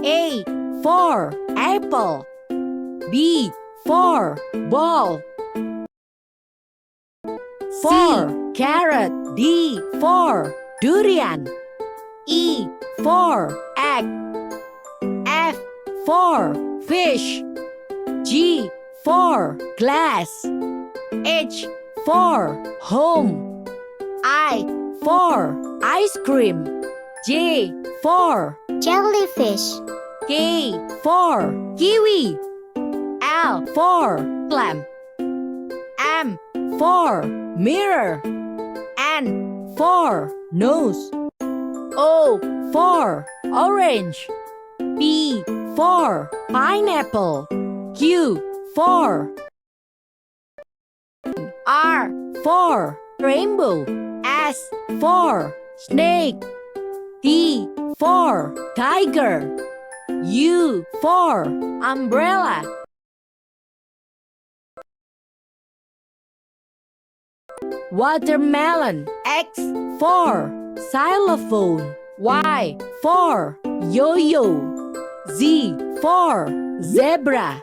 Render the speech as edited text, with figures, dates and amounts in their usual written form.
A for apple. B for ball. For carrot. D for durian. E for egg. F for fish. G for glass. H for home. I for ice cream. J for jellyfish, K for kiwi. L for clam. M for mirror. N for nose. O for orange. P for pineapple. Q for R for rainbow. S for snake. T for tiger. U for umbrella. Watermelon. X for xylophone. Y for yo-yo. Z for zebra.